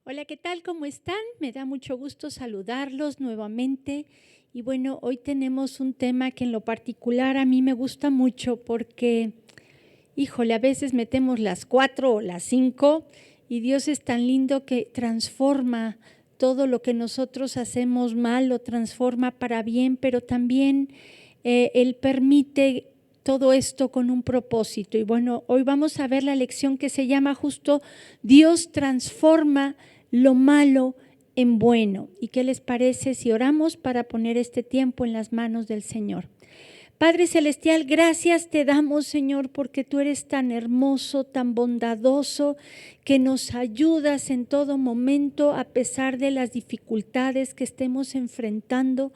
Hola, ¿qué tal? ¿Cómo están? Me da mucho gusto saludarlos nuevamente. Y bueno, hoy tenemos un tema que en lo particular a mí me gusta mucho porque, híjole, a veces metemos las 4 o las 5 y Dios es tan lindo que transforma todo lo que nosotros hacemos mal, lo transforma para bien, pero también Él permite todo esto con un propósito. Y bueno, hoy vamos a ver la lección que se llama justo Dios transforma lo malo en bueno. ¿Y qué les parece si oramos para poner este tiempo en las manos del Señor? Padre Celestial, gracias te damos, Señor, porque tú eres tan hermoso, tan bondadoso, que nos ayudas en todo momento a pesar de las dificultades que estemos enfrentando.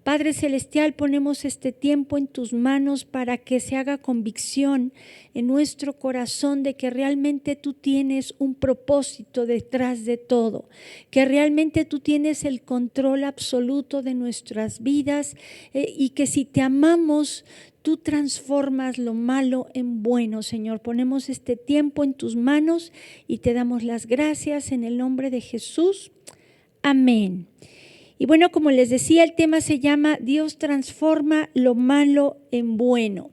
Padre Celestial, ponemos este tiempo en tus manos para que se haga convicción en nuestro corazón de que realmente tú tienes un propósito detrás de todo, que realmente tú tienes el control absoluto de nuestras vidas y que si te amamos, tú transformas lo malo en bueno, Señor. Ponemos este tiempo en tus manos y te damos las gracias en el nombre de Jesús. Amén. Y bueno, como les decía, el tema se llama Dios transforma lo malo en bueno.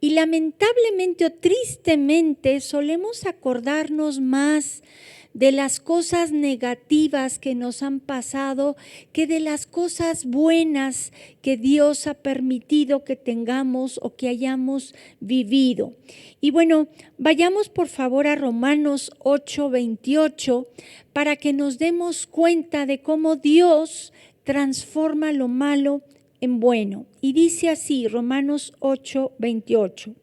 Y lamentablemente o tristemente solemos acordarnos más de las cosas negativas que nos han pasado que de las cosas buenas que Dios ha permitido que tengamos o que hayamos vivido. Y bueno, vayamos por favor a Romanos 8:28 para que nos demos cuenta de cómo Dios transforma lo malo en bueno. Y dice así, Romanos 8:28.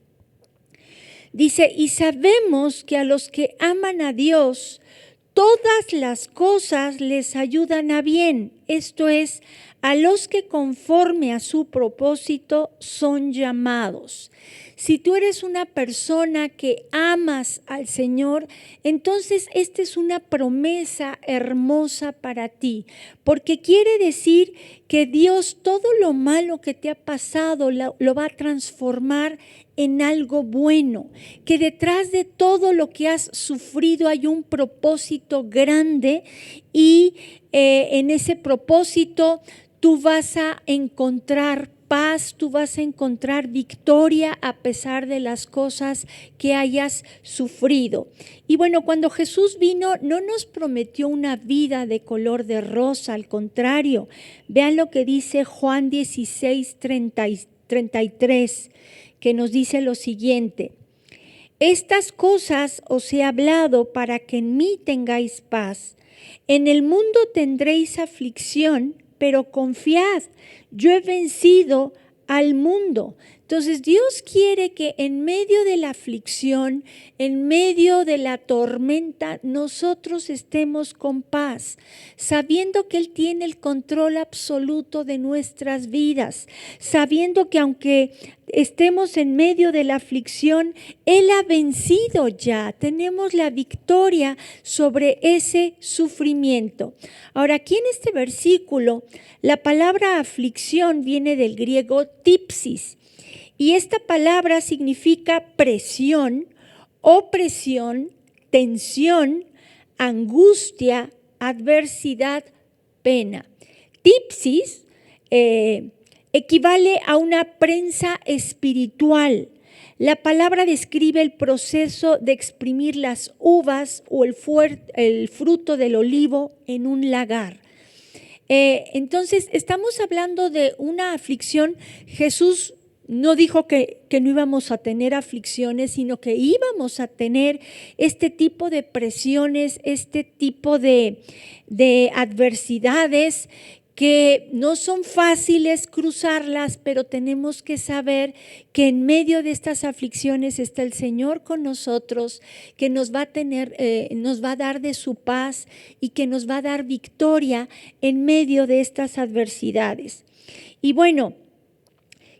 Dice, y sabemos que a los que aman a Dios, todas las cosas les ayudan a bien. Esto es, a los que conforme a su propósito son llamados. Si tú eres una persona que amas al Señor, entonces esta es una promesa hermosa para ti, porque quiere decir que Dios todo lo malo que te ha pasado lo va a transformar en algo bueno, que detrás de todo lo que has sufrido hay un propósito grande y en ese propósito tú vas a encontrar paz, tú vas a encontrar victoria a pesar de las cosas que hayas sufrido. Y bueno, cuando Jesús vino, no nos prometió una vida de color de rosa, al contrario. Vean lo que dice Juan 16:33, que nos dice lo siguiente: estas cosas os he hablado para que en mí tengáis paz. En el mundo tendréis aflicción, pero confiad, yo he vencido al mundo. Entonces Dios quiere que en medio de la aflicción, en medio de la tormenta, nosotros estemos con paz, sabiendo que Él tiene el control absoluto de nuestras vidas, sabiendo que aunque estemos en medio de la aflicción, Él ha vencido ya, tenemos la victoria sobre ese sufrimiento. Ahora, aquí en este versículo, la palabra aflicción viene del griego tipsis, y esta palabra significa presión, opresión, tensión, angustia, adversidad, pena. Tipsis equivale a una prensa espiritual. La palabra describe el proceso de exprimir las uvas o el fruto del olivo en un lagar. Entonces, estamos hablando de una aflicción. Jesús no dijo que no íbamos a tener aflicciones, sino que íbamos a tener este tipo de presiones, este tipo de adversidades que no son fáciles cruzarlas, pero tenemos que saber que en medio de estas aflicciones está el Señor con nosotros, que nos va a dar de su paz y que nos va a dar victoria en medio de estas adversidades. Y bueno,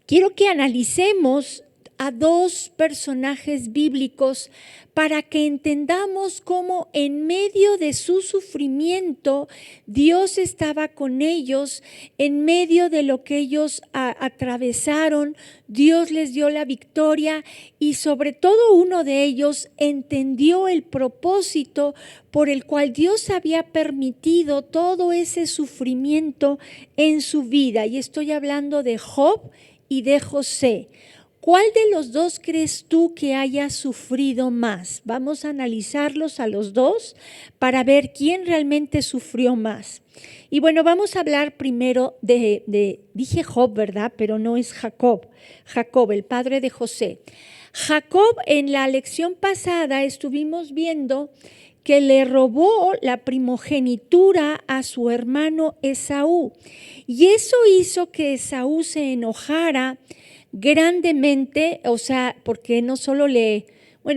quiero que analicemos a dos personajes bíblicos para que entendamos cómo en medio de su sufrimiento Dios estaba con ellos, en medio de lo que ellos atravesaron, Dios les dio la victoria y sobre todo uno de ellos entendió el propósito por el cual Dios había permitido todo ese sufrimiento en su vida. Y estoy hablando de Job y de José. ¿Cuál de los dos crees tú que haya sufrido más? Vamos a analizarlos a los dos para ver quién realmente sufrió más. Y bueno, vamos a hablar primero dije Job, ¿verdad? Pero no es Jacob. Jacob, el padre de José. Jacob, en la lección pasada estuvimos viendo que le robó la primogenitura a su hermano Esaú. Y eso hizo que Esaú se enojara grandemente, o sea, porque no solo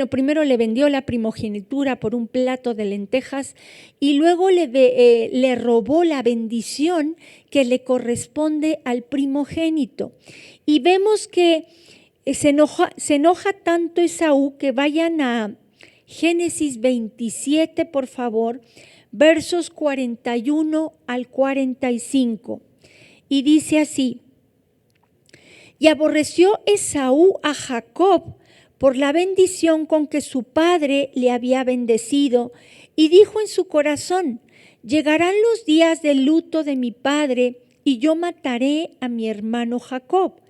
primero le vendió la primogenitura por un plato de lentejas y luego le robó la bendición que le corresponde al primogénito. Y vemos que se enoja tanto Esaú que vayan a Génesis 27, por favor, versos 41 al 45. Y dice así: y aborreció Esaú a Jacob por la bendición con que su padre le había bendecido, y dijo en su corazón: llegarán los días del luto de mi padre, y yo mataré a mi hermano Jacob.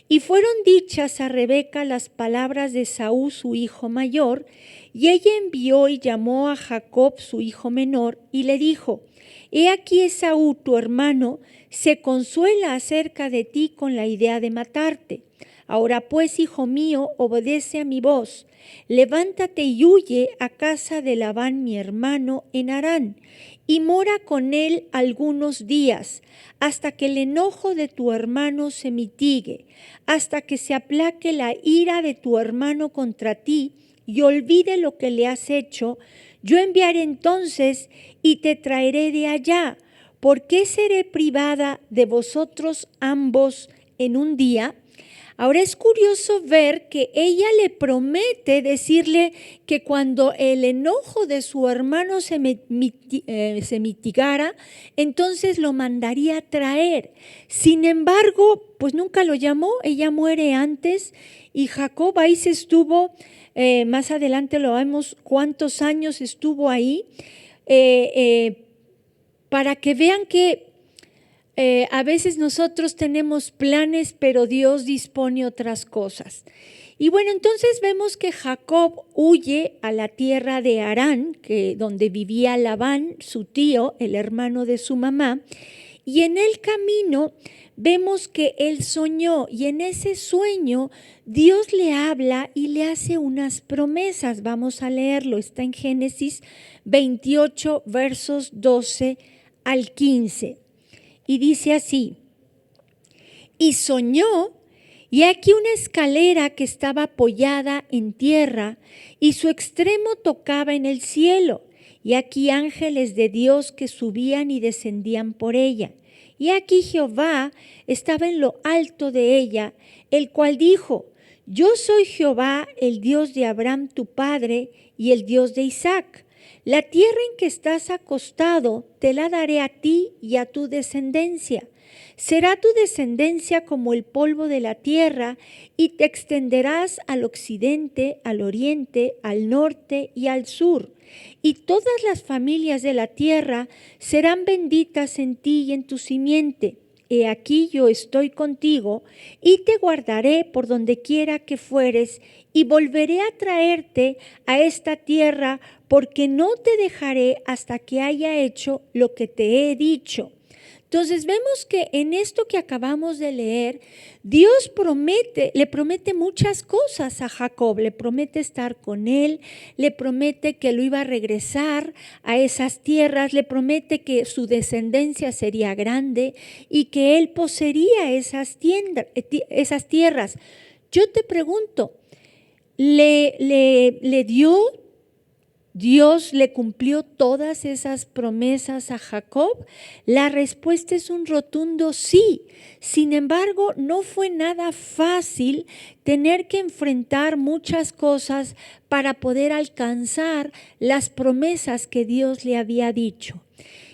Y fueron dichas a Rebeca las palabras de Esaú, su hijo mayor, y ella envió y llamó a Jacob, su hijo menor, y le dijo: he aquí Esaú, tu hermano, se consuela acerca de ti con la idea de matarte. Ahora pues, hijo mío, obedece a mi voz. Levántate y huye a casa de Labán, mi hermano, en Harán, y mora con él algunos días, hasta que el enojo de tu hermano se mitigue, hasta que se aplaque la ira de tu hermano contra ti y olvide lo que le has hecho. Yo enviaré entonces y te traeré de allá. ¿Por qué seré privada de vosotros ambos en un día? Ahora es curioso ver que ella le promete decirle que cuando el enojo de su hermano se mitigara, entonces lo mandaría a traer. Sin embargo, pues nunca lo llamó, ella muere antes y Jacob ahí se estuvo, más adelante lo vemos cuántos años estuvo ahí, para que vean que a veces nosotros tenemos planes, pero Dios dispone otras cosas. Y bueno, entonces vemos que Jacob huye a la tierra de Harán, donde vivía Labán, su tío, el hermano de su mamá, y en el camino vemos que él soñó, y en ese sueño Dios le habla y le hace unas promesas. Vamos a leerlo, está en Génesis 28, versos 12 al 15. Y dice así: y soñó, y aquí una escalera que estaba apoyada en tierra, y su extremo tocaba en el cielo, y aquí ángeles de Dios que subían y descendían por ella. Y aquí Jehová estaba en lo alto de ella, el cual dijo: yo soy Jehová, el Dios de Abraham tu padre, y el Dios de Isaac. La tierra en que estás acostado te la daré a ti y a tu descendencia. Será tu descendencia como el polvo de la tierra, y te extenderás al occidente, al oriente, al norte y al sur. Y todas las familias de la tierra serán benditas en ti y en tu simiente. He aquí yo estoy contigo, y te guardaré por donde quiera que fueres, y volveré a traerte a esta tierra, porque no te dejaré hasta que haya hecho lo que te he dicho. Entonces vemos que en esto que acabamos de leer, Dios le promete muchas cosas a Jacob. Le promete estar con él, le promete que lo iba a regresar a esas tierras, le promete que su descendencia sería grande y que él poseería esas tierras. Yo te pregunto, ¿le dio ¿Dios le cumplió todas esas promesas a Jacob? La respuesta es un rotundo sí. Sin embargo, no fue nada fácil tener que enfrentar muchas cosas para poder alcanzar las promesas que Dios le había dicho.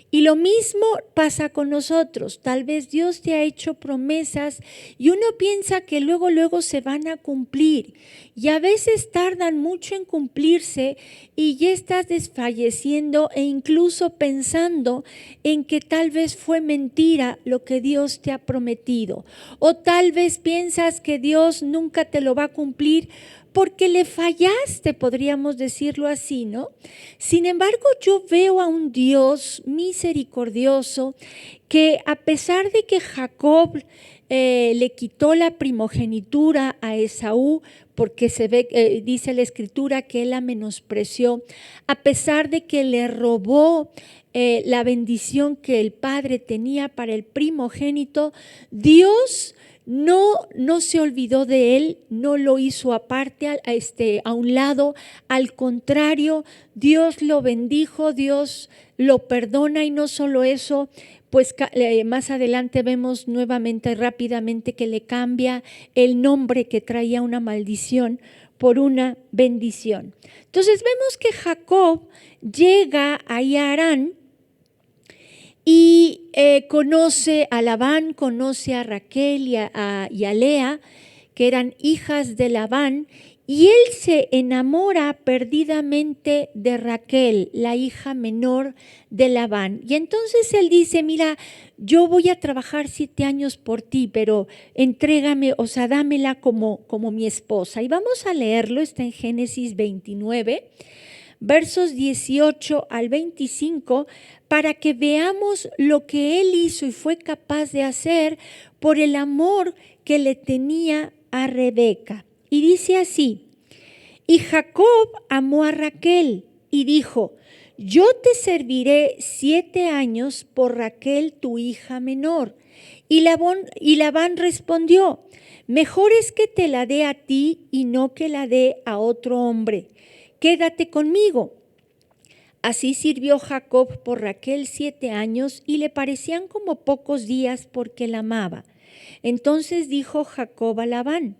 Y lo mismo pasa con nosotros. Tal vez Dios te ha hecho promesas y uno piensa que luego se van a cumplir. Y a veces tardan mucho en cumplirse y ya estás desfalleciendo e incluso pensando en que tal vez fue mentira lo que Dios te ha prometido. O tal vez piensas que Dios nunca te lo va a cumplir porque le fallaste, podríamos decirlo así, ¿no? Sin embargo, yo veo a un Dios misericordioso que a pesar de que Jacob le quitó la primogenitura a Esaú, porque se ve, dice la escritura que él la menospreció, a pesar de que le robó la bendición que el padre tenía para el primogénito, Dios no se olvidó de él, no lo hizo aparte, a un lado. Al contrario, Dios lo bendijo, Dios lo perdona y no solo eso, pues más adelante vemos nuevamente rápidamente que le cambia el nombre que traía una maldición por una bendición. Entonces vemos que Jacob llega ahí a Harán y conoce a Labán, conoce a Raquel y a Lea, que eran hijas de Labán, y él se enamora perdidamente de Raquel, la hija menor de Labán. Y entonces él dice, mira, yo voy a trabajar 7 años por ti, pero entrégame, o sea, dámela como mi esposa. Y vamos a leerlo, está en Génesis 29, versos 18 al 25, para que veamos lo que él hizo y fue capaz de hacer por el amor que le tenía a Rebeca. Y dice así, y Jacob amó a Raquel y dijo, yo te serviré 7 años por Raquel, tu hija menor. Y Labán respondió, mejor es que te la dé a ti y no que la dé a otro hombre. Quédate conmigo. Así sirvió Jacob por Raquel 7 años y le parecían como pocos días porque la amaba. Entonces dijo Jacob a Labán,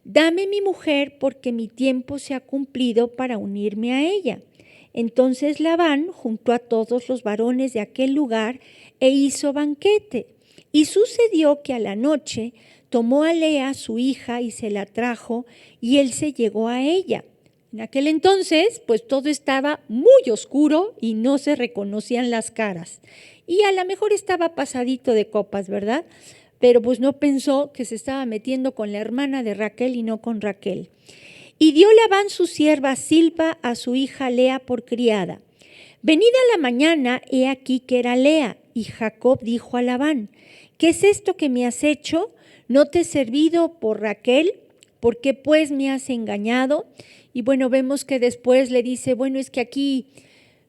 dame mi mujer porque mi tiempo se ha cumplido para unirme a ella. Entonces Labán juntó a todos los varones de aquel lugar e hizo banquete. Y sucedió que a la noche tomó a Lea, su hija, y se la trajo, y él se llegó a ella. En aquel entonces, pues todo estaba muy oscuro y no se reconocían las caras. Y a lo mejor estaba pasadito de copas, ¿verdad? Pero pues no pensó que se estaba metiendo con la hermana de Raquel y no con Raquel. Y dio Labán su sierva Silpa a su hija Lea por criada. Venida la mañana, he aquí que era Lea, y Jacob dijo a Labán, ¿qué es esto que me has hecho? ¿No te he servido por Raquel? ¿Por qué pues me has engañado? Y bueno, vemos que después le dice, bueno, es que aquí,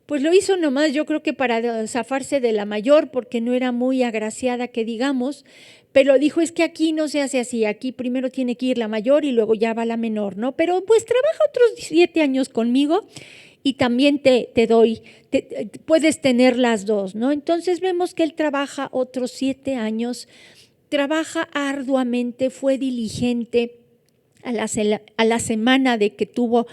pues lo hizo nomás, yo creo que para zafarse de la mayor, porque no era muy agraciada que digamos, pero dijo, es que aquí no se hace así, aquí primero tiene que ir la mayor y luego ya va la menor, ¿no? Pero pues trabaja otros 7 años conmigo y también te doy, puedes tener las dos, ¿no? Entonces vemos que él trabaja otros 7 años, trabaja arduamente, fue diligente. A la semana de que tuvo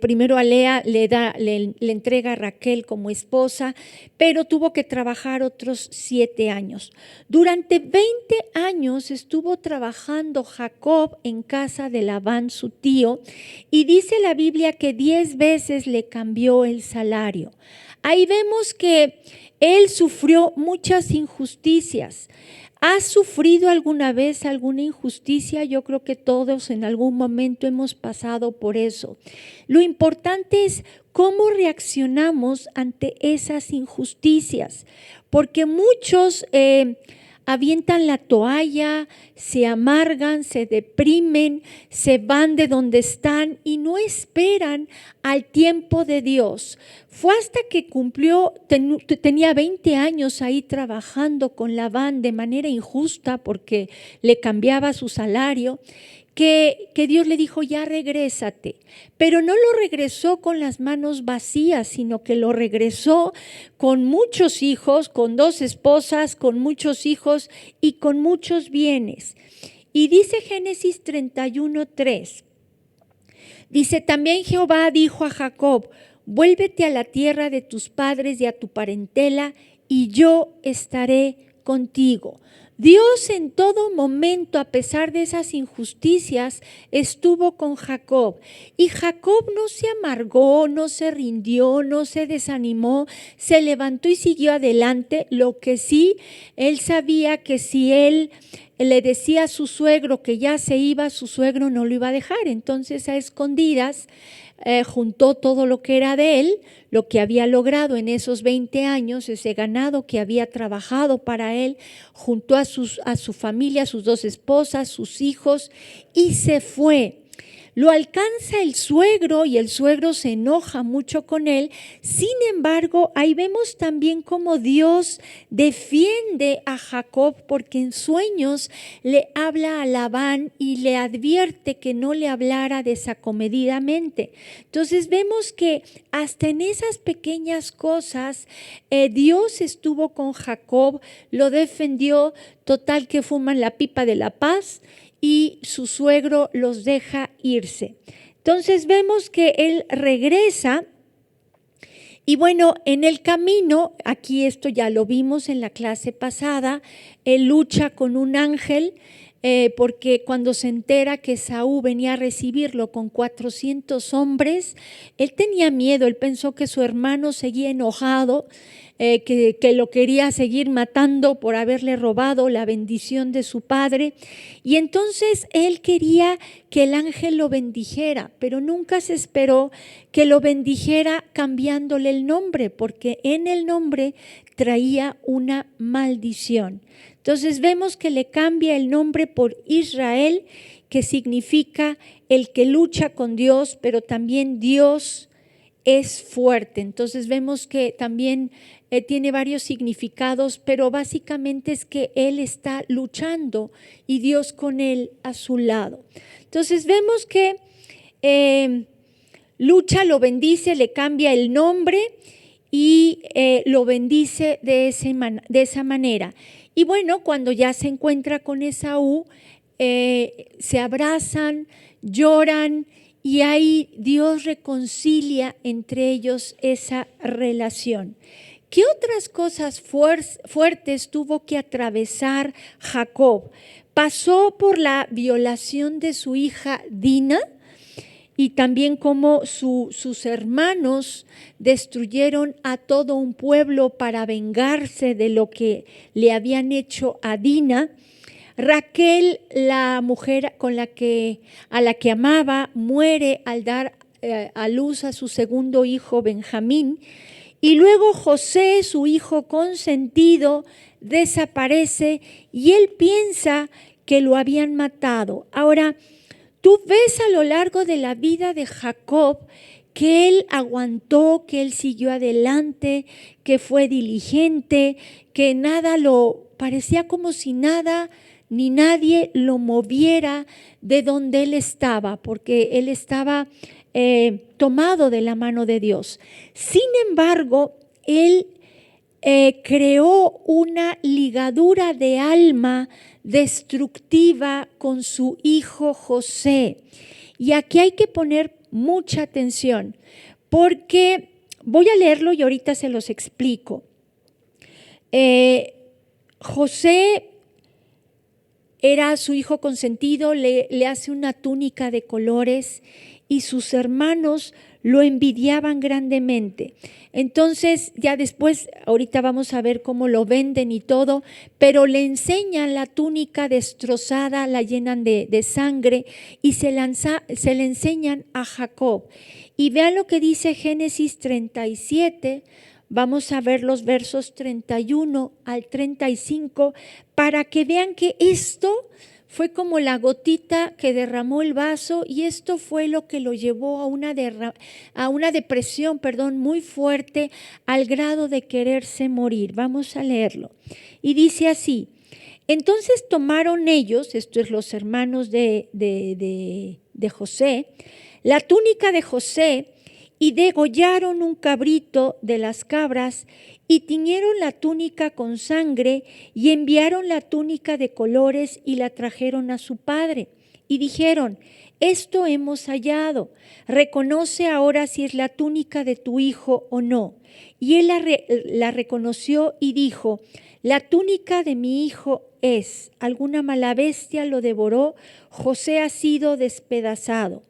primero a Lea, le entrega a Raquel como esposa, pero tuvo que trabajar otros 7 años. Durante 20 años estuvo trabajando Jacob en casa de Labán, su tío, y dice la Biblia que 10 veces le cambió el salario. Ahí vemos que él sufrió muchas injusticias. ¿Has sufrido alguna vez alguna injusticia? Yo creo que todos en algún momento hemos pasado por eso. Lo importante es cómo reaccionamos ante esas injusticias, porque muchos avientan la toalla, se amargan, se deprimen, se van de donde están y no esperan al tiempo de Dios. Fue hasta que tenía 20 años ahí trabajando con Labán de manera injusta porque le cambiaba su salario, que Dios le dijo, ya regrésate, pero no lo regresó con las manos vacías, sino que lo regresó con muchos hijos, con 2 esposas, con muchos hijos y con muchos bienes. Y dice Génesis 31:3, dice, también Jehová dijo a Jacob, vuélvete a la tierra de tus padres y a tu parentela, y yo estaré contigo. Dios en todo momento, a pesar de esas injusticias, estuvo con Jacob. Y Jacob no se amargó, no se rindió, no se desanimó, se levantó y siguió adelante. Lo que sí, él sabía que si él le decía a su suegro que ya se iba, su suegro no lo iba a dejar. Entonces, a escondidas, juntó todo lo que era de él, lo que había logrado en esos 20 años, ese ganado que había trabajado para él, juntó a su familia, a sus 2 esposas, sus hijos, y se fue. Lo alcanza el suegro y el suegro se enoja mucho con él. Sin embargo, ahí vemos también cómo Dios defiende a Jacob, porque en sueños le habla a Labán y le advierte que no le hablara desacomedidamente. Entonces vemos que hasta en esas pequeñas cosas Dios estuvo con Jacob, lo defendió, total que fuman la pipa de la paz, y su suegro los deja irse. Entonces vemos que él regresa y bueno, en el camino, aquí esto ya lo vimos en la clase pasada, él lucha con un ángel porque cuando se entera que Esaú venía a recibirlo con 400 hombres, él tenía miedo, él pensó que su hermano seguía enojado, que lo quería seguir matando por haberle robado la bendición de su padre. Y entonces él quería que el ángel lo bendijera, pero nunca se esperó que lo bendijera cambiándole el nombre, porque en el nombre traía una maldición. Entonces vemos que le cambia el nombre por Israel, que significa el que lucha con Dios, pero también Dios es fuerte. Entonces vemos que también tiene varios significados, pero básicamente es que él está luchando y Dios con él a su lado. Entonces vemos que lucha, lo bendice, le cambia el nombre y lo bendice de esa manera. Y bueno, cuando ya se encuentra con Esaú, se abrazan, lloran, y ahí Dios reconcilia entre ellos esa relación. ¿Qué otras cosas fuertes tuvo que atravesar Jacob? Pasó por la violación de su hija Dina, y también cómo sus hermanos destruyeron a todo un pueblo para vengarse de lo que le habían hecho a Dina. Raquel, la mujer a la que amaba, muere al dar a luz a su segundo hijo Benjamín. Y luego José, su hijo consentido, desaparece y él piensa que lo habían matado. Ahora, tú ves a lo largo de la vida de Jacob que él aguantó, que él siguió adelante, que fue diligente, que nada parecía como si nada ni nadie lo moviera de donde él estaba, porque él estaba tomado de la mano de Dios. Sin embargo, él creó una ligadura de alma destructiva con su hijo José. Y aquí hay que poner mucha atención, porque voy a leerlo y ahorita se los explico. José era su hijo consentido, le hace una túnica de colores y sus hermanos lo envidiaban grandemente. Entonces, ya después, ahorita vamos a ver cómo lo venden y todo, pero le enseñan la túnica destrozada, la llenan de sangre y se le enseñan a Jacob. Y vean lo que dice Génesis 37, vamos a ver los versos 31 al 35, para que vean que esto fue como la gotita que derramó el vaso, y esto fue lo que lo llevó a una depresión muy fuerte, al grado de quererse morir. Vamos a leerlo. Y dice así: Entonces tomaron ellos, esto es los hermanos de José, la túnica de José y degollaron un cabrito de las cabras y tiñeron la túnica con sangre y enviaron la túnica de colores y la trajeron a su padre. Y dijeron, esto hemos hallado, reconoce ahora si es la túnica de tu hijo o no. Y él la reconoció y dijo, la túnica de mi hijo es, alguna mala bestia lo devoró, José ha sido despedazado.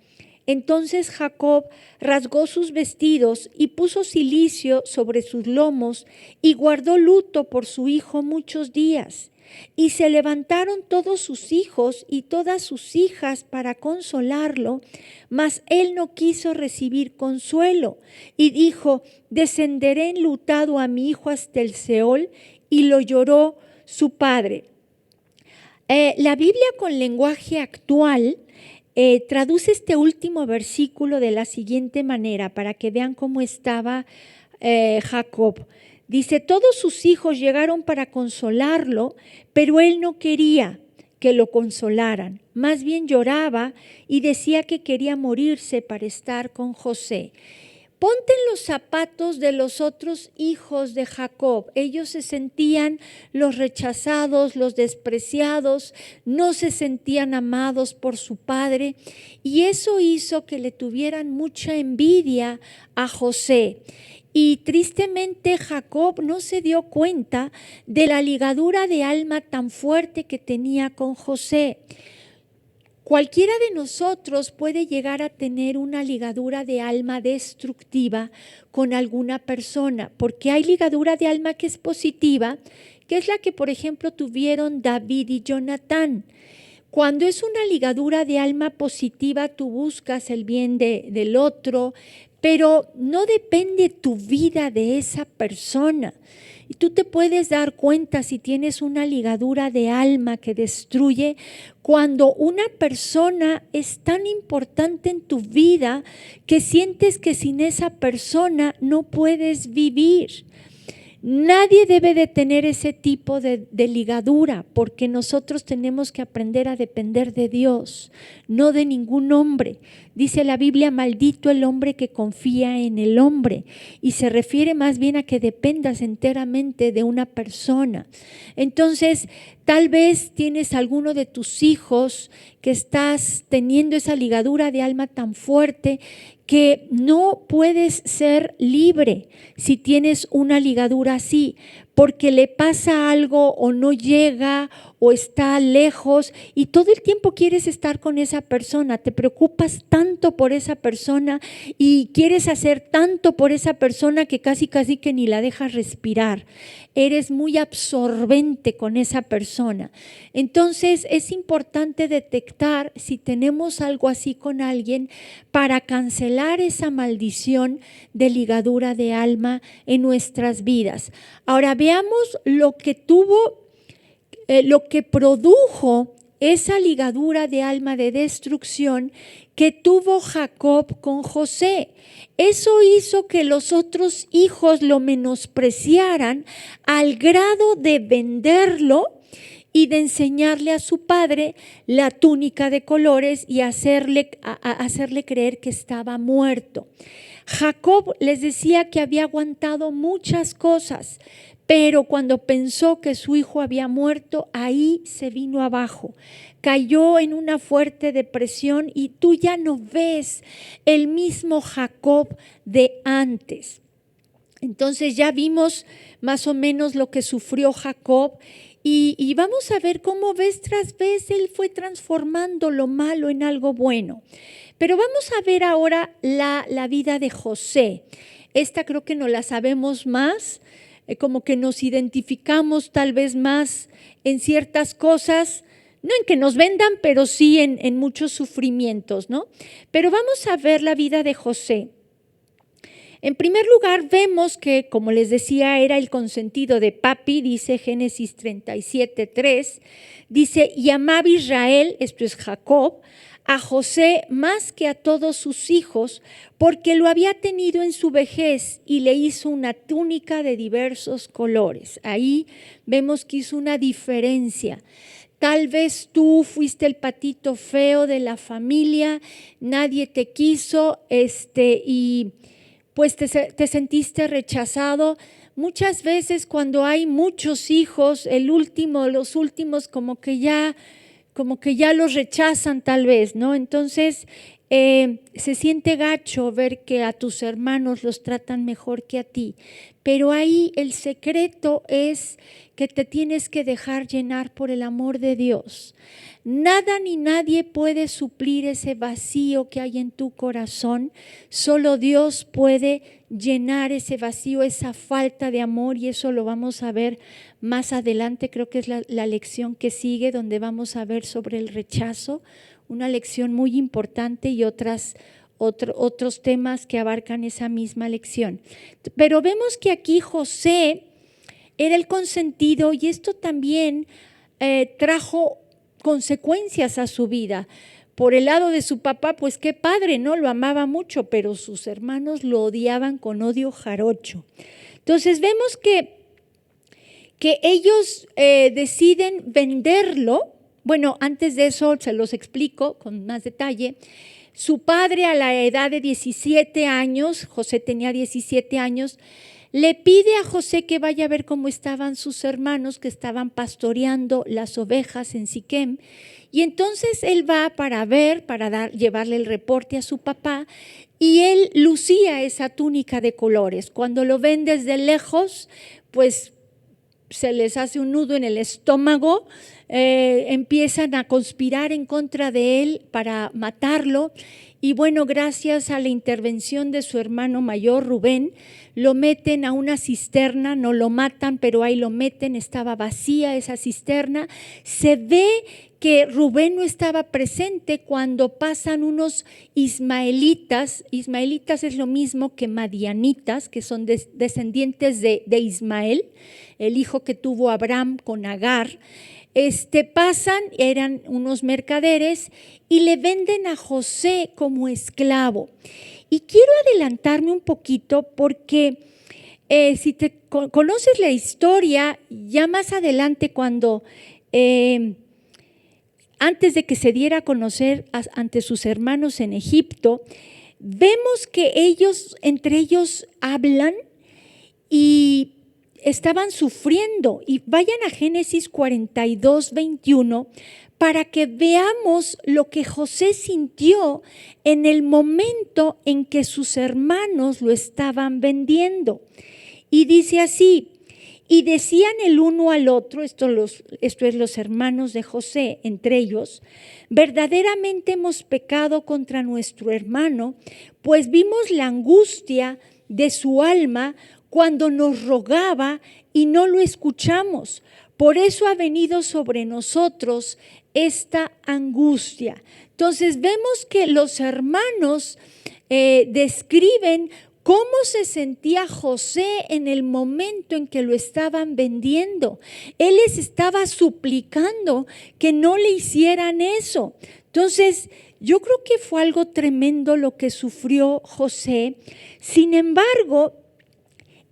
Entonces Jacob rasgó sus vestidos y puso cilicio sobre sus lomos y guardó luto por su hijo muchos días. Y se levantaron todos sus hijos y todas sus hijas para consolarlo, mas él no quiso recibir consuelo y dijo, descenderé enlutado a mi hijo hasta el Seol, y lo lloró su padre. La Biblia con lenguaje actual traduce este último versículo de la siguiente manera para que vean cómo estaba Jacob. Dice, todos sus hijos llegaron para consolarlo, pero él no quería que lo consolaran. Más bien lloraba y decía que quería morirse para estar con José. Ponte en los zapatos de los otros hijos de Jacob. Ellos se sentían los rechazados, los despreciados, no se sentían amados por su padre, y eso hizo que le tuvieran mucha envidia a José. Y tristemente Jacob no se dio cuenta de la ligadura de alma tan fuerte que tenía con José. Cualquiera de nosotros puede llegar a tener una ligadura de alma destructiva con alguna persona, porque hay ligadura de alma que es positiva, que es la que, por ejemplo, tuvieron David y Jonatán. Cuando es una ligadura de alma positiva, tú buscas el bien del otro, pero no depende tu vida de esa persona. Y tú te puedes dar cuenta si tienes una ligadura de alma que destruye cuando una persona es tan importante en tu vida que sientes que sin esa persona no puedes vivir. Nadie debe de tener ese tipo de ligadura, porque nosotros tenemos que aprender a depender de Dios, no de ningún hombre. Dice la Biblia, maldito el hombre que confía en el hombre, y se refiere más bien a que dependas enteramente de una persona. Entonces, tal vez tienes alguno de tus hijos que estás teniendo esa ligadura de alma tan fuerte que no puedes ser libre si tienes una ligadura así, porque le pasa algo o no llega o está lejos y todo el tiempo quieres estar con esa persona, te preocupas tanto por esa persona y quieres hacer tanto por esa persona que casi que ni la dejas respirar. Eres muy absorbente con esa persona. Entonces es importante detectar si tenemos algo así con alguien para cancelar esa maldición de ligadura de alma en nuestras vidas. Ahora veamos lo que produjo esa ligadura de alma de destrucción que tuvo Jacob con José. Eso hizo que los otros hijos lo menospreciaran al grado de venderlo y de enseñarle a su padre la túnica de colores y hacerle creer que estaba muerto. Jacob les decía que había aguantado muchas cosas, pero cuando pensó que su hijo había muerto, ahí se vino abajo. Cayó en una fuerte depresión y tú ya no ves el mismo Jacob de antes. Entonces ya vimos más o menos lo que sufrió Jacob y vamos a ver cómo vez tras vez él fue transformando lo malo en algo bueno. Pero vamos a ver ahora la vida de José. Esta creo que no la sabemos más, como que nos identificamos tal vez más en ciertas cosas, no en que nos vendan, pero sí en muchos sufrimientos, ¿no? Pero vamos a ver la vida de José. En primer lugar, vemos que, como les decía, era el consentido de papi, dice Génesis 37:3, dice, y amaba Israel, esto es Jacob, a José más que a todos sus hijos, porque lo había tenido en su vejez y le hizo una túnica de diversos colores. Ahí vemos que hizo una diferencia. Tal vez tú fuiste el patito feo de la familia, nadie te quiso, y pues te sentiste rechazado. Muchas veces cuando hay muchos hijos, los últimos como que ya los rechazan tal vez, ¿no? Entonces se siente gacho ver que a tus hermanos los tratan mejor que a ti. Pero ahí el secreto es que te tienes que dejar llenar por el amor de Dios. Nada ni nadie puede suplir ese vacío que hay en tu corazón. Solo Dios puede llenar ese vacío, esa falta de amor, y eso lo vamos a ver más adelante. Creo que es la lección que sigue, donde vamos a ver sobre el rechazo, una lección muy importante, y otros temas que abarcan esa misma lección. Pero vemos que aquí José era el consentido, y esto también trajo consecuencias a su vida. Por el lado de su papá, pues qué padre, ¿no? Lo amaba mucho, pero sus hermanos lo odiaban con odio jarocho. Entonces vemos que ellos deciden venderlo. Bueno, antes de eso se los explico con más detalle. Su padre, a la edad de 17 años, José tenía 17 años, le pide a José que vaya a ver cómo estaban sus hermanos que estaban pastoreando las ovejas en Siquem. Y entonces él va para llevarle el reporte a su papá, y él lucía esa túnica de colores. Cuando lo ven desde lejos, pues se les hace un nudo en el estómago, empiezan a conspirar en contra de él para matarlo. Y bueno, gracias a la intervención de su hermano mayor, Rubén, lo meten a una cisterna, no lo matan, pero ahí lo meten, estaba vacía esa cisterna. Se ve que Rubén no estaba presente cuando pasan unos ismaelitas. Ismaelitas es lo mismo que madianitas, que son descendientes de Ismael, el hijo que tuvo Abraham con Agar. Pasan, eran unos mercaderes, y le venden a José como esclavo. Y quiero adelantarme un poquito porque si te conoces la historia, ya más adelante, cuando antes de que se diera a conocer ante sus hermanos en Egipto, vemos que entre ellos hablan y estaban sufriendo. Y vayan a Génesis 42, 21, para que veamos lo que José sintió en el momento en que sus hermanos lo estaban vendiendo. Y dice así: y decían el uno al otro, esto es los hermanos de José, entre ellos, verdaderamente hemos pecado contra nuestro hermano, pues vimos la angustia de su alma cuando nos rogaba y no lo escuchamos. Por eso ha venido sobre nosotros esta angustia. Entonces vemos que los hermanos describen cómo se sentía José en el momento en que lo estaban vendiendo. Él les estaba suplicando que no le hicieran eso. Entonces, yo creo que fue algo tremendo lo que sufrió José. Sin embargo,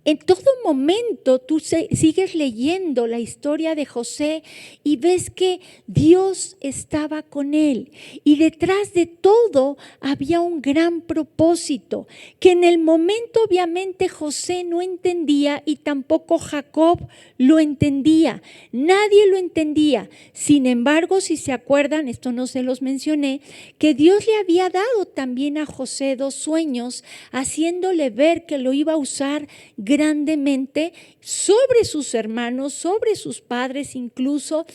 en todo momento tú sigues leyendo la historia de José y ves que Dios estaba con él, y detrás de todo había un gran propósito que en el momento obviamente José no entendía, y tampoco Jacob lo entendía, nadie lo entendía. Sin embargo, si se acuerdan, esto no se los mencioné, que Dios le había dado también a José 2 sueños, haciéndole ver que lo iba a usar grandemente sobre sus hermanos, sobre sus padres incluso,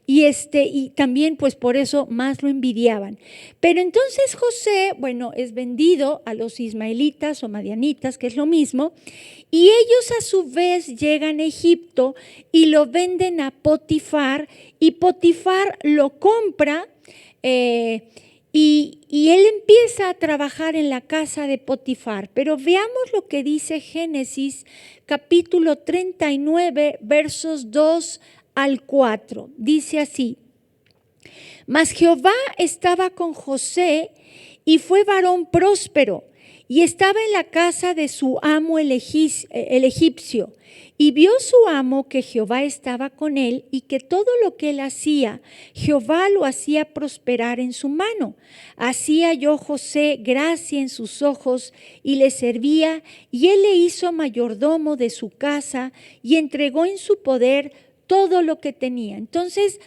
y también pues por eso más lo envidiaban. Pero entonces José, bueno, es vendido a los ismaelitas o madianitas, que es lo mismo, y ellos a su vez llegan a Egipto y lo venden a Potifar, y Potifar lo compra, y él empieza a trabajar en la casa de Potifar. Pero veamos lo que dice Génesis capítulo 39, versos 2 al 4. Dice así: Mas Jehová estaba con José y fue varón próspero y estaba en la casa de su amo el egipcio. Y vio su amo que Jehová estaba con él y que todo lo que él hacía, Jehová lo hacía prosperar en su mano. Así halló José gracia en sus ojos y le servía, y él le hizo mayordomo de su casa y entregó en su poder todo lo que tenía. Entonces,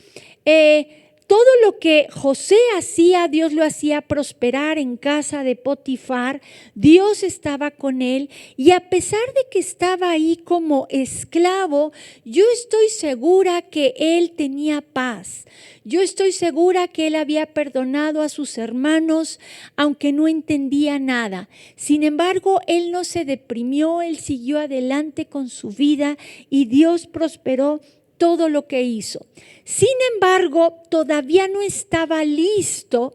todo lo que José hacía, Dios lo hacía prosperar en casa de Potifar. Dios estaba con él y a pesar de que estaba ahí como esclavo, yo estoy segura que él tenía paz. Yo estoy segura que él había perdonado a sus hermanos, aunque no entendía nada. Sin embargo, él no se deprimió, él siguió adelante con su vida y Dios prosperó todo lo que hizo. Sin embargo, todavía no estaba listo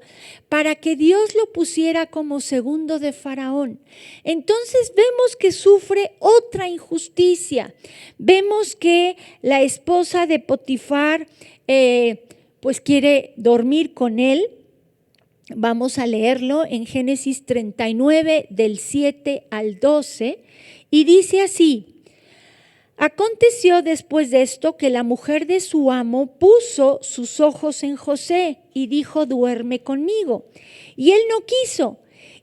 para que Dios lo pusiera como segundo de Faraón. Entonces vemos que sufre otra injusticia. Vemos que la esposa de Potifar pues quiere dormir con él. Vamos a leerlo en Génesis 39 del 7 al 12 y dice así: Aconteció después de esto que la mujer de su amo puso sus ojos en José y dijo: duerme conmigo. Y él no quiso.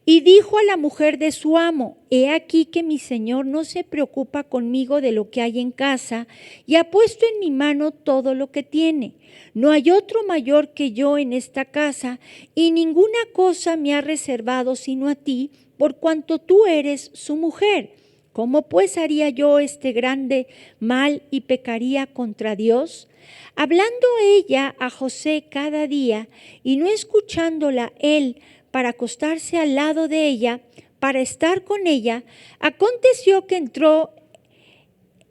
Y dijo a la mujer de su amo: he aquí que mi señor no se preocupa conmigo de lo que hay en casa y ha puesto en mi mano todo lo que tiene. No hay otro mayor que yo en esta casa y ninguna cosa me ha reservado sino a ti, por cuanto tú eres su mujer. ¿Cómo pues haría yo este grande mal y pecaría contra Dios? Hablando ella a José cada día y no escuchándola él para acostarse al lado de ella, para estar con ella, aconteció que entró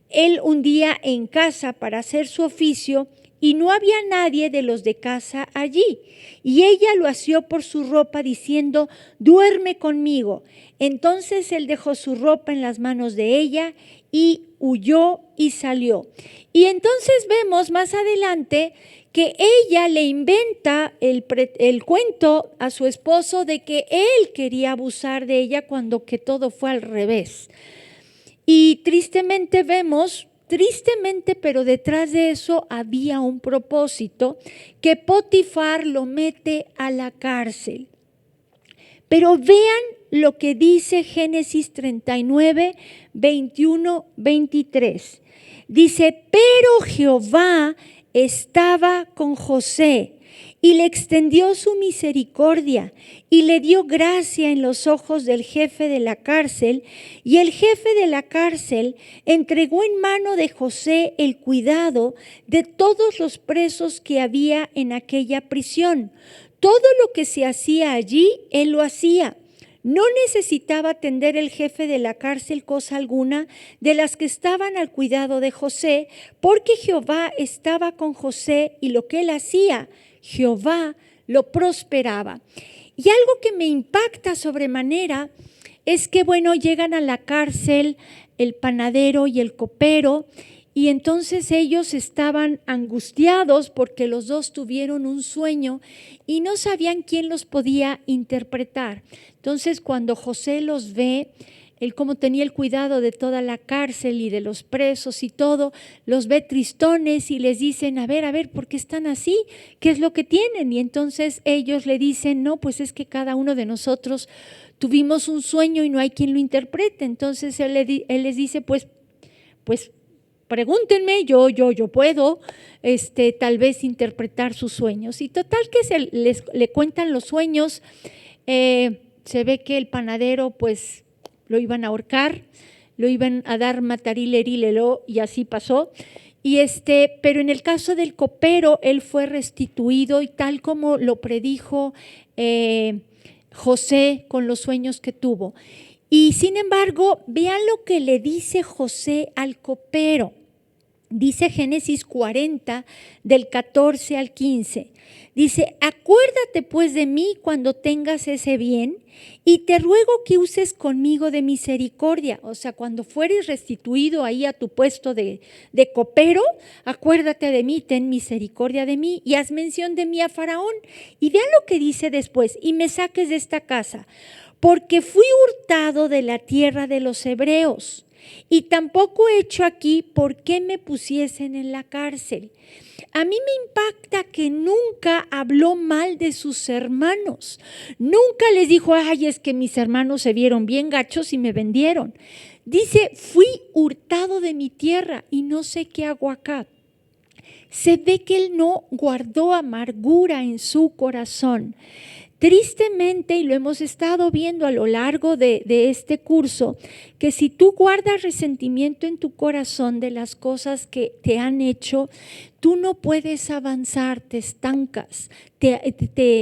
él un día en casa para hacer su oficio y no había nadie de los de casa allí. Y ella lo asió por su ropa diciendo: duerme conmigo. Entonces él dejó su ropa en las manos de ella y huyó y salió. Y entonces vemos más adelante que ella le inventa el cuento a su esposo de que él quería abusar de ella cuando que todo fue al revés. Y tristemente vemos, pero detrás de eso había un propósito, que Potifar lo mete a la cárcel. Pero vean lo que dice Génesis 39, 21, 23. Dice: pero Jehová estaba con José y le extendió su misericordia y le dio gracia en los ojos del jefe de la cárcel, y el jefe de la cárcel entregó en mano de José el cuidado de todos los presos que había en aquella prisión. Todo lo que se hacía allí, él lo hacía. No necesitaba atender el jefe de la cárcel cosa alguna de las que estaban al cuidado de José, porque Jehová estaba con José y lo que él hacía, Jehová lo prosperaba. Y algo que me impacta sobremanera es que, llegan a la cárcel el panadero y el copero, y entonces ellos estaban angustiados porque los dos tuvieron un sueño y no sabían quién los podía interpretar. Entonces, cuando José los ve, él como tenía el cuidado de toda la cárcel y de los presos y todo, los ve tristones y les dicen: a ver, ¿por qué están así? ¿Qué es lo que tienen? Y entonces ellos le dicen: no, pues es que cada uno de nosotros tuvimos un sueño y no hay quien lo interprete. Entonces él les dice: pues pregúntenme, yo puedo tal vez interpretar sus sueños. Y total que le cuentan los sueños. Se ve que el panadero pues lo iban a ahorcar, lo iban a dar matarile y así pasó. Pero en el caso del copero, él fue restituido y tal como lo predijo José con los sueños que tuvo. Y sin embargo, vean lo que le dice José al copero. Dice Génesis 40, del 14 al 15. Dice, acuérdate pues de mí cuando tengas ese bien y te ruego que uses conmigo de misericordia. O sea, cuando fueres restituido ahí a tu puesto de copero, acuérdate de mí, ten misericordia de mí y haz mención de mí a Faraón. Y vean lo que dice después, y me saques de esta casa, porque fui hurtado de la tierra de los hebreos. Y tampoco he hecho aquí por qué me pusiesen en la cárcel. A mí me impacta que nunca habló mal de sus hermanos. Nunca les dijo, ay, es que mis hermanos se vieron bien gachos y me vendieron. Dice, fui hurtado de mi tierra y no sé qué hago acá. Se ve que él no guardó amargura en su corazón. Tristemente, y lo hemos estado viendo a lo largo de este curso, que si tú guardas resentimiento en tu corazón de las cosas que te han hecho, tú no puedes avanzar, te estancas,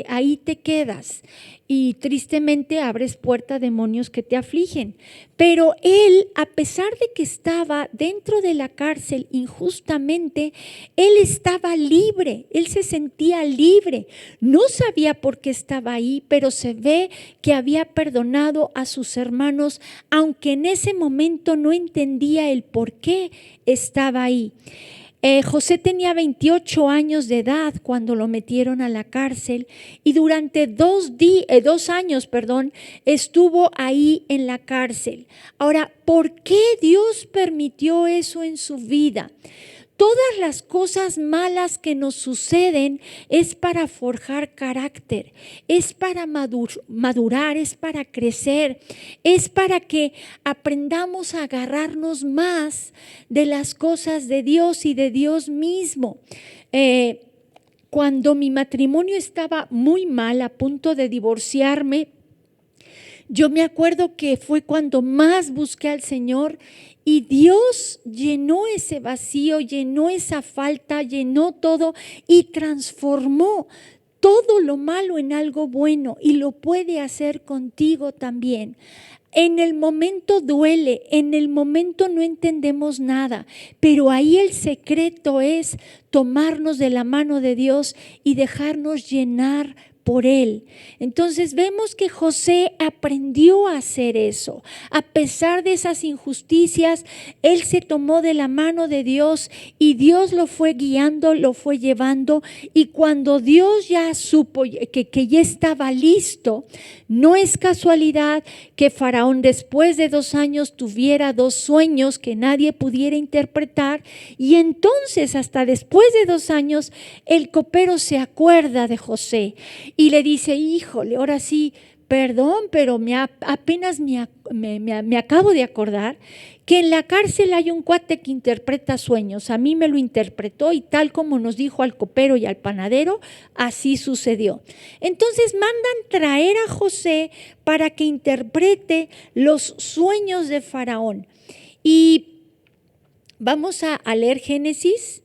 ahí te quedas y tristemente abres puerta a demonios que te afligen. Pero él, a pesar de que estaba dentro de la cárcel injustamente, él estaba libre, él se sentía libre. No sabía por qué estaba ahí, pero se ve que había perdonado a sus hermanos, aunque en ese momento no entendía el por qué estaba ahí. José tenía 28 años de edad cuando lo metieron a la cárcel y durante 2 años, estuvo ahí en la cárcel. Ahora, ¿por qué Dios permitió eso en su vida? Todas las cosas malas que nos suceden es para forjar carácter, es para madurar, es para crecer, es para que aprendamos a agarrarnos más de las cosas de Dios y de Dios mismo. Cuando mi matrimonio estaba muy mal, a punto de divorciarme, yo me acuerdo que fue cuando más busqué al Señor y Dios llenó ese vacío, llenó esa falta, llenó todo y transformó todo lo malo en algo bueno y lo puede hacer contigo también. En el momento duele, en el momento no entendemos nada, pero ahí el secreto es tomarnos de la mano de Dios y dejarnos llenar por él. Entonces vemos que José aprendió a hacer eso. A pesar de esas injusticias, él se tomó de la mano de Dios y Dios lo fue guiando, lo fue llevando. Y cuando Dios ya supo que ya estaba listo, no es casualidad que Faraón después de 2 años tuviera 2 sueños que nadie pudiera interpretar y entonces hasta después de 2 años el copero se acuerda de José y le dice, híjole, ahora sí, perdón, pero apenas me acabo de acordar que en la cárcel hay un cuate que interpreta sueños. A mí me lo interpretó y tal como nos dijo al copero y al panadero, así sucedió. Entonces mandan traer a José para que interprete los sueños de Faraón. Y vamos a leer Génesis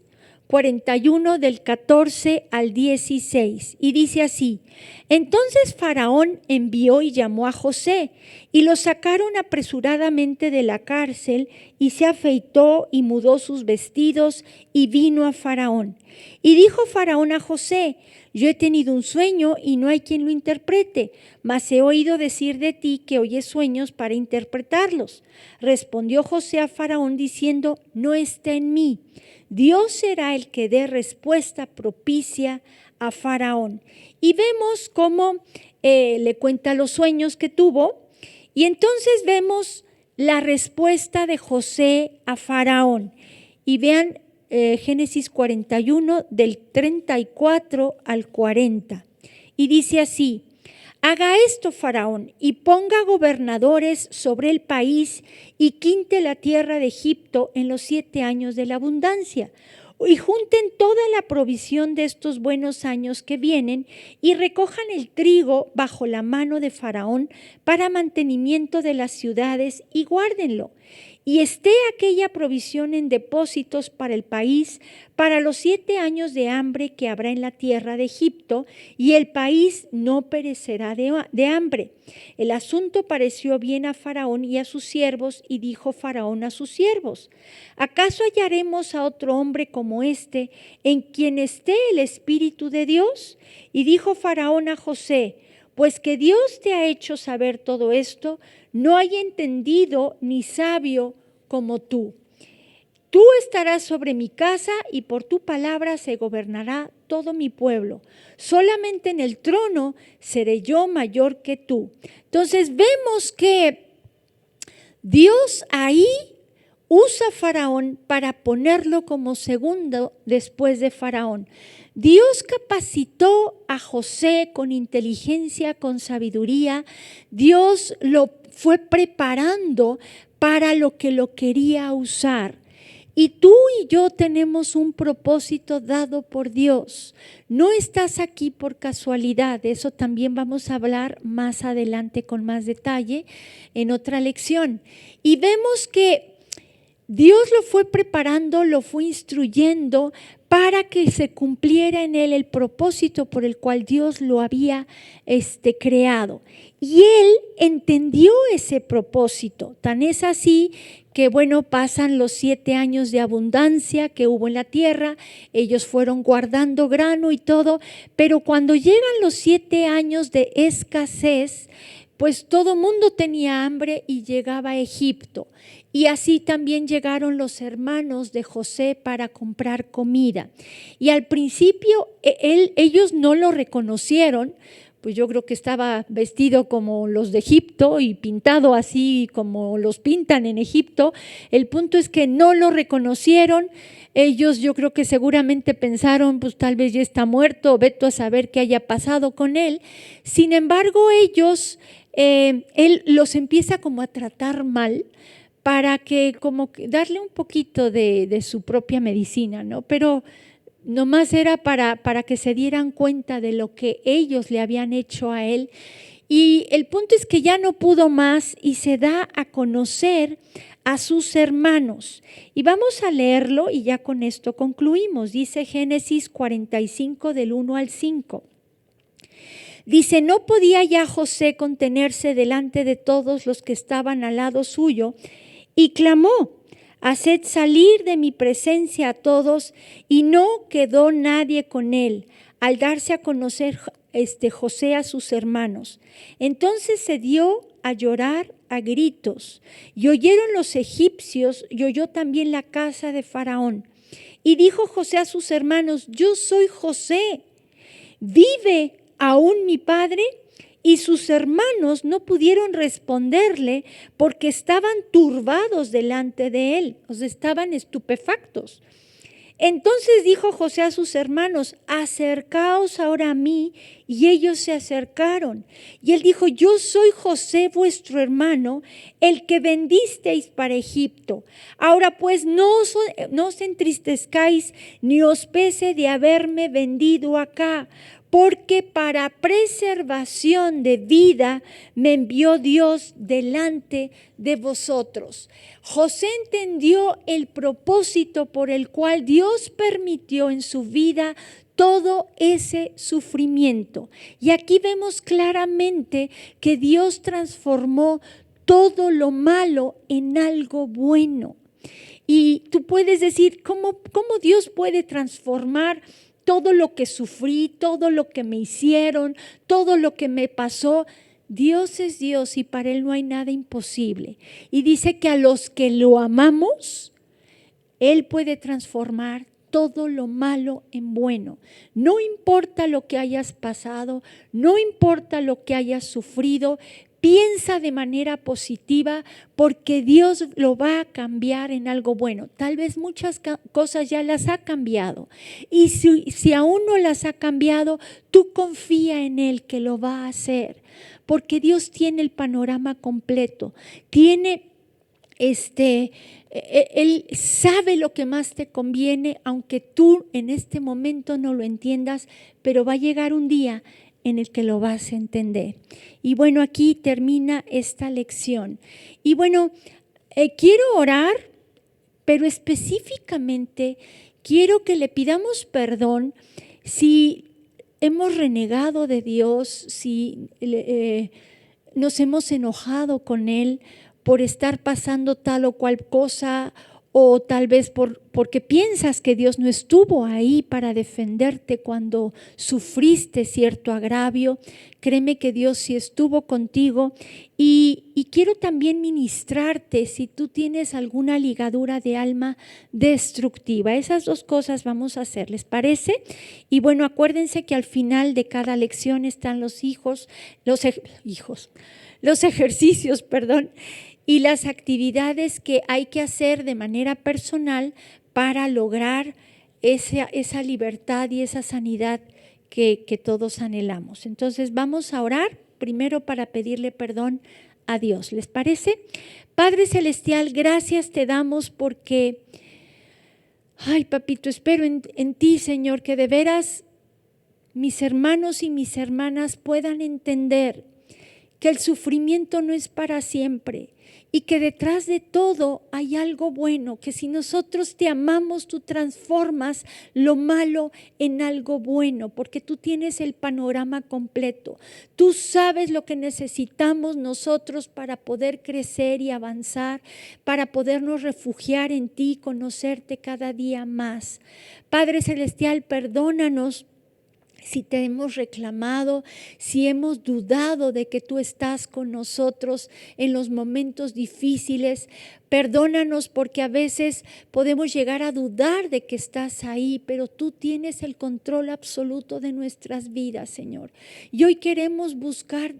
41 del 14 al 16 y dice así: entonces Faraón envió y llamó a José y lo sacaron apresuradamente de la cárcel y se afeitó y mudó sus vestidos y vino a Faraón. Y dijo Faraón a José: yo he tenido un sueño y no hay quien lo interprete, mas he oído decir de ti que oyes sueños para interpretarlos. Respondió José a Faraón diciendo: no está en mí. Dios será el que dé respuesta propicia a Faraón. Y vemos cómo le cuenta los sueños que tuvo y entonces vemos la respuesta de José a Faraón. Y vean Génesis 41 del 34 al 40. Y dice así: haga esto Faraón y ponga gobernadores sobre el país y quinte la tierra de Egipto en los 7 años de la abundancia. Y junten toda la provisión de estos buenos años que vienen y recojan el trigo bajo la mano de Faraón para mantenimiento de las ciudades y guárdenlo. y esté aquella provisión en depósitos para el país, para los 7 años de hambre que habrá en la tierra de Egipto, y el país no perecerá de hambre. El asunto pareció bien a Faraón y a sus siervos, y dijo Faraón a sus siervos: ¿acaso hallaremos a otro hombre como este, en quien esté el Espíritu de Dios? Y dijo Faraón a José: pues que Dios te ha hecho saber todo esto, no hay entendido ni sabio como tú. Tú estarás sobre mi casa y por tu palabra se gobernará todo mi pueblo. Solamente en el trono seré yo mayor que tú. Entonces vemos que Dios ahí usa a Faraón para ponerlo como segundo después de Faraón. Dios capacitó a José con inteligencia, con sabiduría. Dios lo fue preparando para lo que lo quería usar. Y tú y yo tenemos un propósito dado por Dios. No estás aquí por casualidad. De eso también vamos a hablar más adelante con más detalle en otra lección. Y vemos que Dios lo fue preparando, lo fue instruyendo para que se cumpliera en él el propósito por el cual Dios lo había creado. Y él entendió ese propósito. Tan es así que, bueno, pasan los 7 años de abundancia que hubo en la tierra. Ellos fueron guardando grano y todo, pero cuando llegan los 7 años de escasez, pues todo mundo tenía hambre y llegaba a Egipto. Y así también llegaron los hermanos de José para comprar comida. Y al principio ellos no lo reconocieron, pues yo creo que estaba vestido como los de Egipto y pintado así como los pintan en Egipto. El punto es que no lo reconocieron. Ellos yo creo que seguramente pensaron, pues tal vez ya está muerto, vete a saber qué haya pasado con él. Sin embargo, ellos, él los empieza como a tratar mal, para que como que darle un poquito de su propia medicina, ¿no? Pero nomás era para que se dieran cuenta de lo que ellos le habían hecho a él. Y el punto es que ya no pudo más y se da a conocer a sus hermanos. Y vamos a leerlo y ya con esto concluimos. Dice Génesis 45 del 1 al 5. Dice: no podía ya José contenerse delante de todos los que estaban al lado suyo, y clamó: haced salir de mi presencia a todos, y no quedó nadie con él, al darse a conocer José a sus hermanos. Entonces se dio a llorar a gritos, y oyeron los egipcios, y oyó también la casa de Faraón. Y dijo José a sus hermanos: yo soy José, ¿vive aún mi padre? Y sus hermanos no pudieron responderle porque estaban turbados delante de él, o sea, estaban estupefactos. Entonces dijo José a sus hermanos: acercaos ahora a mí. Y ellos se acercaron. Y él dijo: yo soy José vuestro hermano, el que vendisteis para Egipto. Ahora pues no os entristezcáis ni os pese de haberme vendido acá, porque para preservación de vida me envió Dios delante de vosotros. José entendió el propósito por el cual Dios permitió en su vida todo ese sufrimiento. Y aquí vemos claramente que Dios transformó todo lo malo en algo bueno. Y tú puedes decir, ¿cómo Dios puede transformar todo lo que sufrí, todo lo que me hicieron, todo lo que me pasó? Dios es Dios y para Él no hay nada imposible. Y dice que a los que lo amamos, Él puede transformar todo lo malo en bueno. No importa lo que hayas pasado, no importa lo que hayas sufrido, piensa de manera positiva porque Dios lo va a cambiar en algo bueno. Tal vez muchas cosas ya las ha cambiado. Y si aún no las ha cambiado, tú confía en Él que lo va a hacer. Porque Dios tiene el panorama completo. Él sabe lo que más te conviene, aunque tú en este momento no lo entiendas, pero va a llegar un día en el que lo vas a entender. Y bueno, aquí termina esta lección. Y bueno, quiero orar, pero específicamente quiero que le pidamos perdón si hemos renegado de Dios, si nos hemos enojado con Él por estar pasando tal o cual cosa, o tal vez porque piensas que Dios no estuvo ahí para defenderte cuando sufriste cierto agravio. Créeme que Dios sí estuvo contigo y quiero también ministrarte si tú tienes alguna ligadura de alma destructiva. Esas dos cosas vamos a hacer, ¿les parece? Y bueno, acuérdense que al final de cada lección están los ejercicios, y las actividades que hay que hacer de manera personal para lograr esa libertad y esa sanidad que todos anhelamos. Entonces vamos a orar primero para pedirle perdón a Dios. ¿Les parece? Padre Celestial, gracias te damos porque, papito, espero en ti, Señor, que de veras mis hermanos y mis hermanas puedan entender que el sufrimiento no es para siempre y que detrás de todo hay algo bueno, que si nosotros te amamos, tú transformas lo malo en algo bueno, porque tú tienes el panorama completo. Tú sabes lo que necesitamos nosotros para poder crecer y avanzar, para podernos refugiar en ti, conocerte cada día más. Padre Celestial, perdónanos si te hemos reclamado, si hemos dudado de que tú estás con nosotros en los momentos difíciles. Perdónanos porque a veces podemos llegar a dudar de que estás ahí, pero tú tienes el control absoluto de nuestras vidas, Señor. Y hoy queremos buscar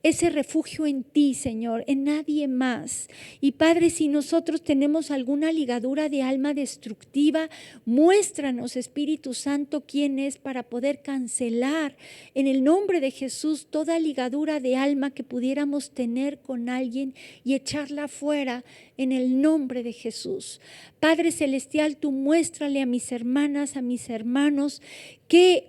ese refugio en ti, Señor, en nadie más. Y Padre, si nosotros tenemos alguna ligadura de alma destructiva, muéstranos, Espíritu Santo, quién es para poder cancelar en el nombre de Jesús toda ligadura de alma que pudiéramos tener con alguien y echarla fuera en el nombre de Jesús. Padre Celestial, tú muéstrale a mis hermanas, a mis hermanos,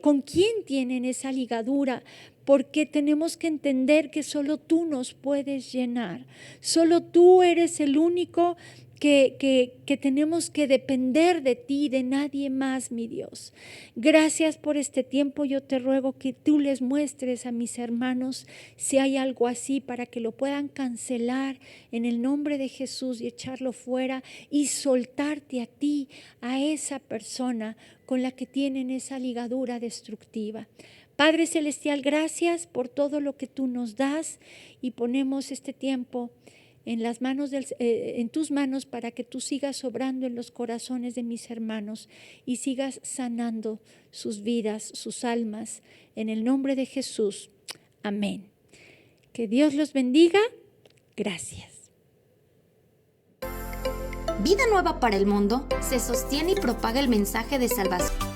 con quién tienen esa ligadura, porque tenemos que entender que solo tú nos puedes llenar. Solo tú eres el único que tenemos que depender de ti, de nadie más, mi Dios. Gracias por este tiempo. Yo te ruego que tú les muestres a mis hermanos si hay algo así para que lo puedan cancelar en el nombre de Jesús y echarlo fuera y soltarte a ti, a esa persona con la que tienen esa ligadura destructiva. Padre Celestial, gracias por todo lo que tú nos das y ponemos este tiempo en tus manos para que tú sigas obrando en los corazones de mis hermanos y sigas sanando sus vidas, sus almas, en el nombre de Jesús. Amén. Que Dios los bendiga. Gracias. Vida Nueva para el Mundo se sostiene y propaga el mensaje de salvación